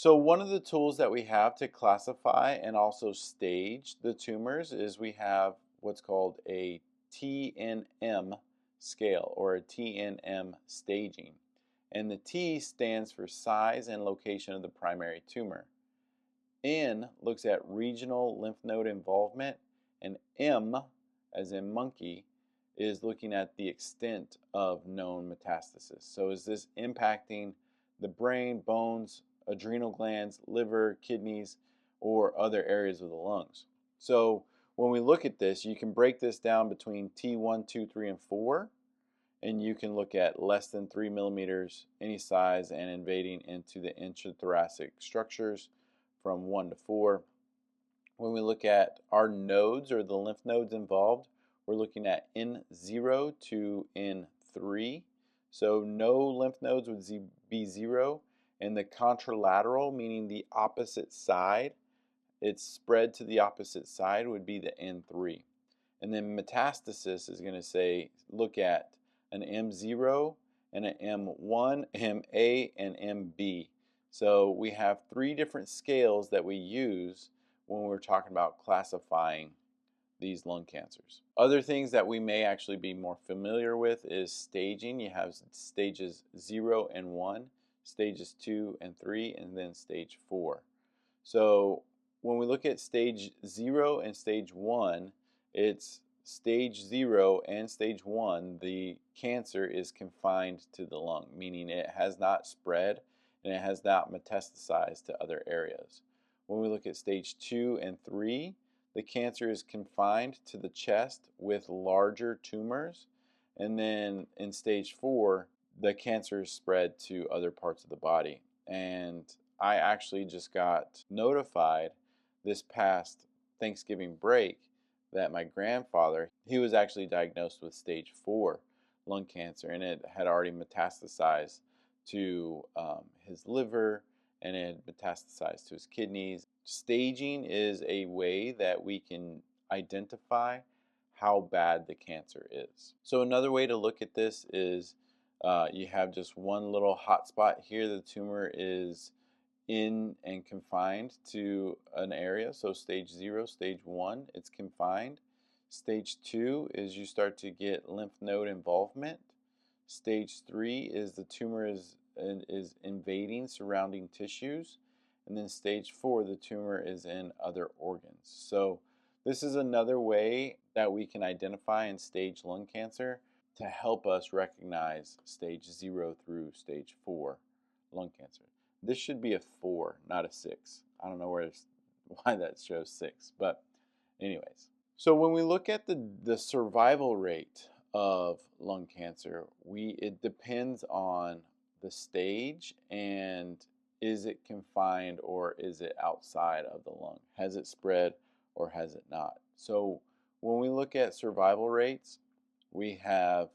So one of the tools that we have to classify and also stage the tumors is we have what's called a TNM scale or a TNM staging. And the T stands for size and location of the primary tumor. N looks at regional lymph node involvement, and M, as in monkey, is looking at the extent of known metastasis. So is this impacting the brain, bones, adrenal glands, liver, kidneys, or other areas of the lungs? So when we look at this, you can break this down between T1, 2, 3, and 4, and you can look at less than 3 millimeters, any size, and invading into the intrathoracic structures from 1 to 4. When we look at our nodes or the lymph nodes involved, we're looking at N0 to N3. So no lymph nodes would be 0, and the contralateral, meaning the opposite side, its spread to the opposite side would be the N3. And then metastasis is going to say, look at an M0 and an M1, MA, and MB. So we have 3 different scales that we use when we're talking about classifying these lung cancers. Other things that we may actually be more familiar with is staging. You have stages 0 and 1, stages 2 and 3, and then stage 4. So when we look at stage 0 and stage 1, it's stage 0 and stage 1, the cancer is confined to the lung, meaning it has not spread and it has not metastasized to other areas. When we look at stage 2 and 3, the cancer is confined to the chest with larger tumors. And then in stage 4, the cancer is spread to other parts of the body. And I actually just got notified this past Thanksgiving break that my grandfather, he was actually diagnosed with stage 4 lung cancer, and it had already metastasized to his liver, and it had metastasized to his kidneys. Staging is a way that we can identify how bad the cancer is. So another way to look at this is you have just one little hot spot here. The tumor is in and confined to an area. So stage 0, stage 1, it's confined. Stage 2 is you start to get lymph node involvement. Stage 3 is the tumor is invading surrounding tissues. And then stage 4, the tumor is in other organs. So this is another way that we can identify and stage lung cancer to help us recognize stage 0 through stage 4 lung cancer. This should be a 4, not a 6. I don't know why that shows 6, but anyways. So when we look at the survival rate of lung cancer, it depends on the stage and is it confined or is it outside of the lung? Has it spread or has it not? So when we look at survival rates, we have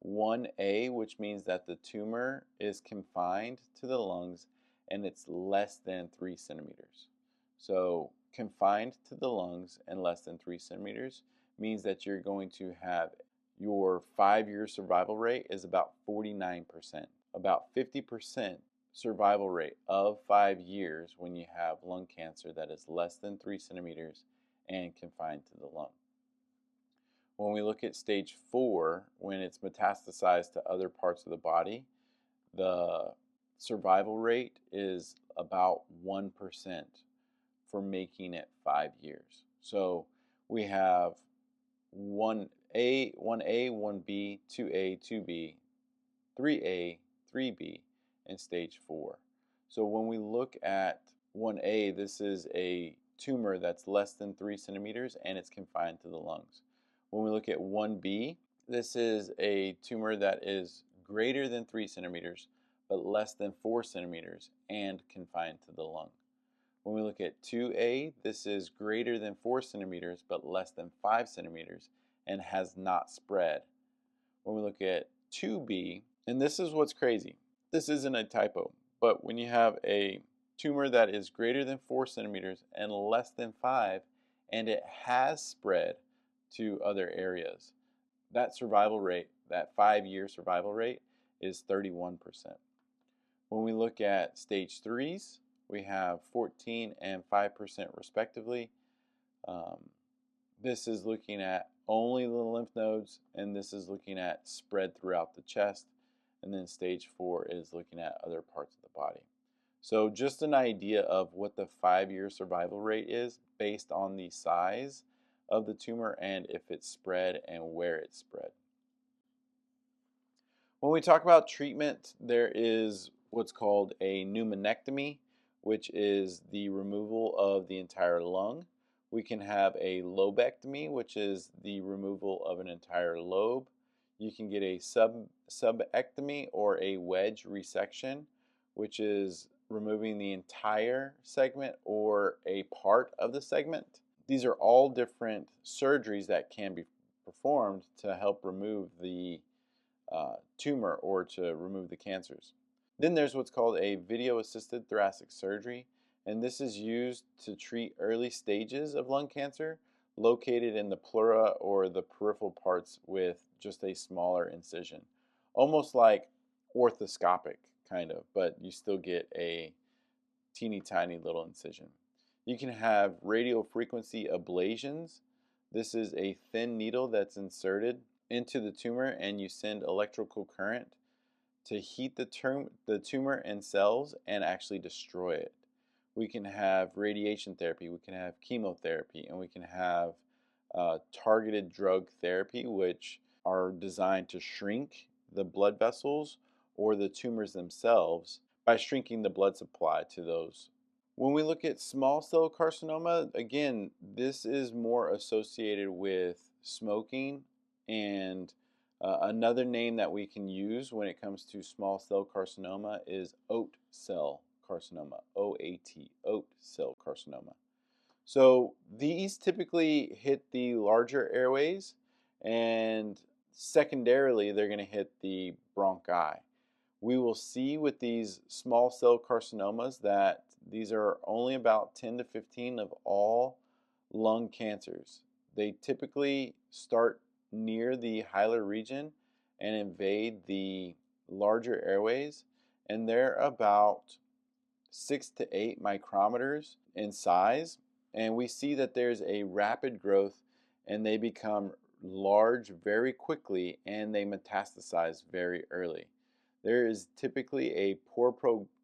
1A, which means that the tumor is confined to the lungs and it's less than 3 centimeters. So confined to the lungs and less than 3 centimeters means that you're going to have your 5-year survival rate is about 49%. About 50% survival rate of 5 years when you have lung cancer that is less than 3 centimeters and confined to the lung. When we look at stage 4, when it's metastasized to other parts of the body, the survival rate is about 1% for making it 5 years. So we have 1A, 1B, 2A, 2B, 3A, 3B, and stage 4. So when we look at 1A, this is a tumor that's less than 3 centimeters and it's confined to the lungs. When we look at 1B, this is a tumor that is greater than 3 centimeters but less than 4 centimeters and confined to the lung. When we look at 2A, this is greater than 4 centimeters but less than 5 centimeters and has not spread. When we look at 2B, and this is what's crazy, this isn't a typo, but when you have a tumor that is greater than 4 centimeters and less than 5, and it has spread to other areas, that survival rate, that 5-year survival rate, is 31%. When we look at stage 3s, we have 14 and 5% respectively. Um, this is looking at only the lymph nodes, and this is looking at spread throughout the chest. And then stage 4 is looking at other parts of the body. So just an idea of what the 5-year survival rate is based on the size of the tumor and if it's spread and where it's spread. When we talk about treatment, there is what's called a pneumonectomy, which is the removal of the entire lung. We can have a lobectomy, which is the removal of an entire lobe. You can get a subectomy or a wedge resection, which is removing the entire segment or a part of the segment. These are all different surgeries that can be performed to help remove the tumor or to remove the cancers. Then there's what's called a video-assisted thoracic surgery, and this is used to treat early stages of lung cancer located in the pleura or the peripheral parts with just a smaller incision. Almost like orthoscopic, kind of, but you still get a teeny tiny little incision. You can have radiofrequency ablations. This is a thin needle that's inserted into the tumor, and you send electrical current to heat the tumor and cells and actually destroy it. We can have radiation therapy, we can have chemotherapy, and we can have targeted drug therapy, which are designed to shrink the blood vessels or the tumors themselves by shrinking the blood supply to those. When we look at small cell carcinoma, again, this is more associated with smoking, and another name that we can use when it comes to small cell carcinoma is oat cell carcinoma, OAT, oat cell carcinoma. So these typically hit the larger airways, and secondarily, they're going to hit the bronchi. We will see with these small cell carcinomas that these are only about 10 to 15 of all lung cancers. They typically start near the hilar region and invade the larger airways, and they're about 6 to 8 micrometers in size. And we see that there's a rapid growth, and they become large very quickly, and they metastasize very early. There is typically a poor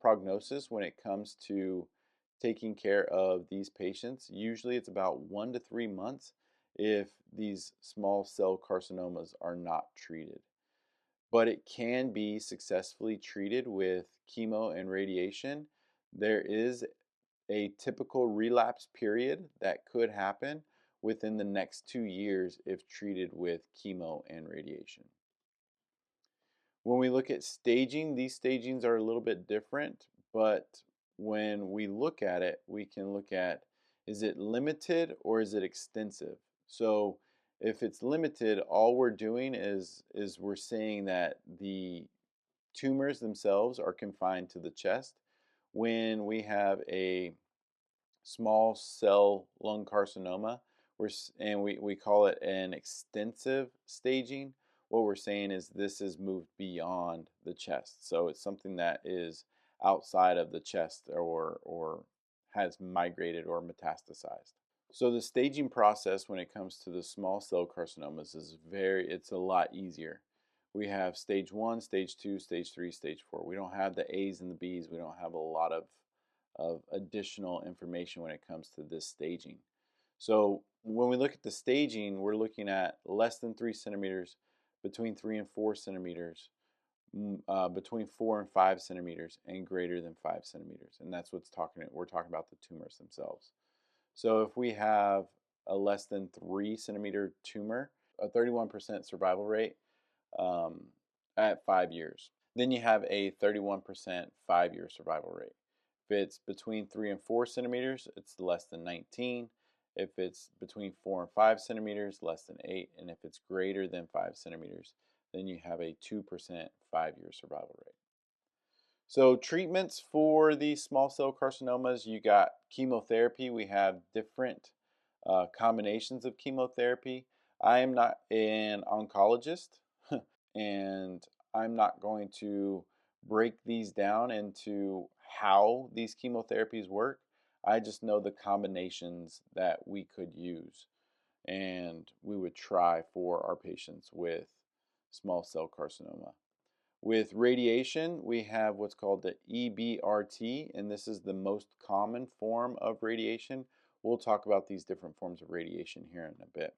prognosis when it comes to taking care of these patients. Usually it's about 1 to 3 months if these small cell carcinomas are not treated. But it can be successfully treated with chemo and radiation. There is a typical relapse period that could happen within the next 2 years if treated with chemo and radiation. When we look at staging, these stagings are a little bit different, but when we look at it, we can look at, is it limited or is it extensive? So if it's limited, all we're doing is we're saying that the tumors themselves are confined to the chest. When we have a small cell lung carcinoma, and we call it an extensive staging, what we're saying is this is moved beyond the chest. So it's something that is outside of the chest or has migrated or metastasized. So the staging process when it comes to the small cell carcinomas is it's a lot easier. We have stage 1, stage 2, stage 3, stage 4. We don't have the A's and the B's. We don't have a lot of additional information when it comes to this staging. So when we look at the staging, we're looking at less than 3 centimeters, between 3 and 4 centimeters, between 4 and 5 centimeters, and greater than 5 centimeters. And that's we're talking about the tumors themselves. So if we have a less than 3 centimeter tumor, a 31% survival rate at 5 years. Then you have a 31% 5-year survival rate. If it's between 3 and 4 centimeters, it's less than 19. If it's between 4 and 5 centimeters, less than 8. And if it's greater than 5 centimeters, then you have a 2% 5-year survival rate. So treatments for these small cell carcinomas, you got chemotherapy. We have different combinations of chemotherapy. I am not an oncologist, and I'm not going to break these down into how these chemotherapies work. I just know the combinations that we could use and we would try for our patients with small cell carcinoma. With radiation, we have what's called the EBRT, and this is the most common form of radiation. We'll talk about these different forms of radiation here in a bit.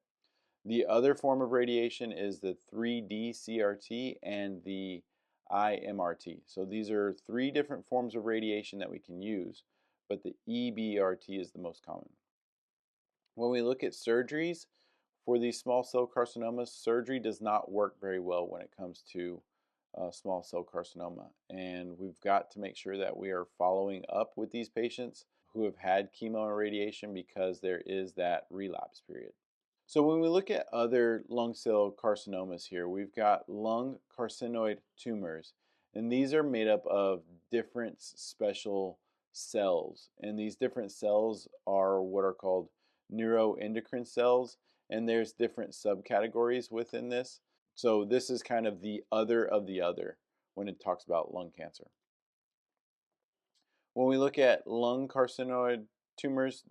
The other form of radiation is the 3D CRT and the IMRT. So these are three different forms of radiation that we can use, but the EBRT is the most common. When we look at surgeries for these small cell carcinomas, surgery does not work very well when it comes to small cell carcinoma. And we've got to make sure that we are following up with these patients who have had chemo and radiation because there is that relapse period. So when we look at other lung cell carcinomas here, we've got lung carcinoid tumors, and these are made up of different special cells. And these different cells are what are called neuroendocrine cells, and there's different subcategories within this. So this is kind of the other when it talks about lung cancer. When we look at lung carcinoid tumors,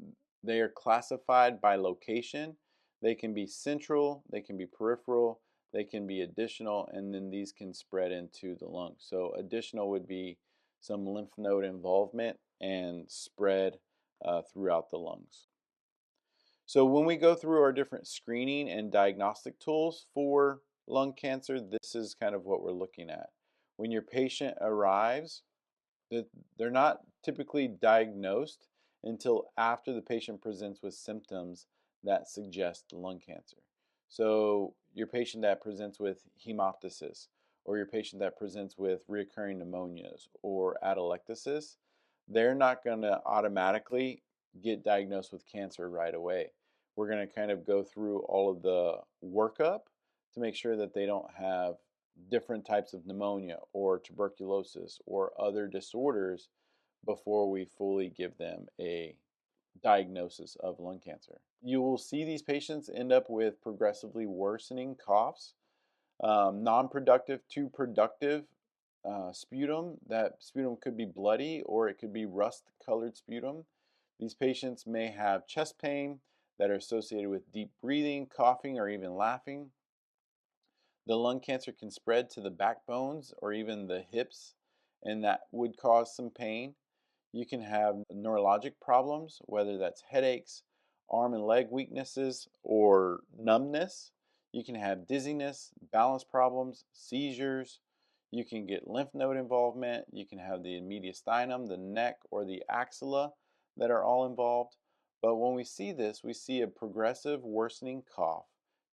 they are classified by location. They can be central, they can be peripheral, they can be additional, and then these can spread into the lung. So additional would be some lymph node involvement and spread throughout the lungs. So when we go through our different screening and diagnostic tools for lung cancer, this is kind of what we're looking at. When your patient arrives, they're not typically diagnosed until after the patient presents with symptoms that suggest lung cancer. So your patient that presents with hemoptysis, or your patient that presents with recurring pneumonias or atelectasis, they're not going to automatically get diagnosed with cancer right away. We're going to kind of go through all of the workup to make sure that they don't have different types of pneumonia or tuberculosis or other disorders before we fully give them a diagnosis of lung cancer. You will see these patients end up with progressively worsening coughs, non-productive to productive sputum. That sputum could be bloody or it could be rust-colored sputum. These patients may have chest pain that are associated with deep breathing, coughing, or even laughing. The lung cancer can spread to the backbones or even the hips, and that would cause some pain. You can have neurologic problems, whether that's headaches, arm and leg weaknesses, or numbness. You can have dizziness, balance problems, seizures. You can get lymph node involvement. You can have the mediastinum, the neck, or the axilla that are all involved. But when we see this, we see a progressive worsening cough,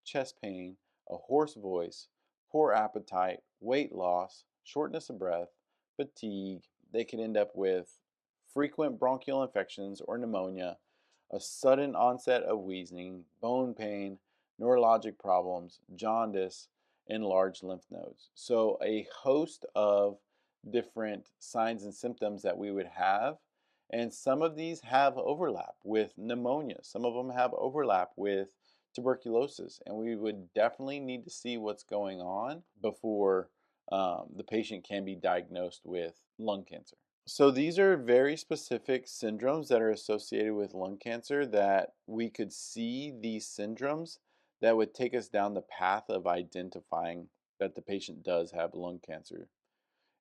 chest pain, a hoarse voice, poor appetite, weight loss, shortness of breath, fatigue. They could end up with frequent bronchial infections or pneumonia, a sudden onset of wheezing, bone pain, neurologic problems, jaundice, enlarged lymph nodes. So a host of different signs and symptoms that we would have. And some of these have overlap with pneumonia. Some of them have overlap with tuberculosis. And we would definitely need to see what's going on before the patient can be diagnosed with lung cancer. So these are very specific syndromes that are associated with lung cancer that we could see these syndromes that would take us down the path of identifying that the patient does have lung cancer.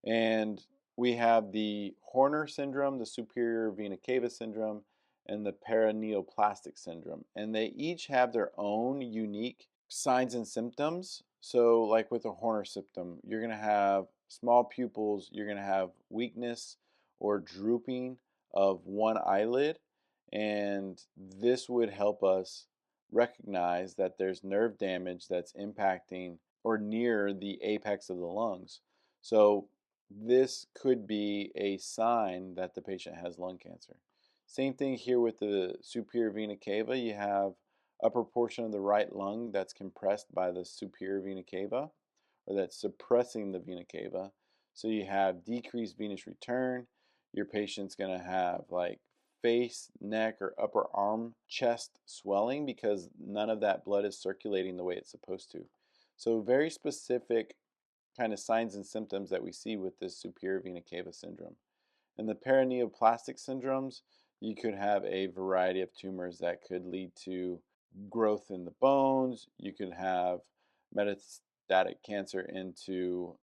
And we have the Horner syndrome, the superior vena cava syndrome, and the paraneoplastic syndrome. And they each have their own unique signs and symptoms. So like with the Horner symptom, you're going to have small pupils, you're going to have weakness or drooping of one eyelid, and this would help us recognize that there's nerve damage that's impacting or near the apex of the lungs. So this could be a sign that the patient has lung cancer. Same thing here with the superior vena cava. You have upper portion of the right lung that's compressed by the superior vena cava, or that's suppressing the vena cava. So you have decreased venous return. Your patient's going to have like face, neck, or upper arm, chest swelling because none of that blood is circulating the way it's supposed to. So very specific kind of signs and symptoms that we see with this superior vena cava syndrome. In the paraneoplastic syndromes, you could have a variety of tumors that could lead to growth in the bones. You could have metastatic cancer into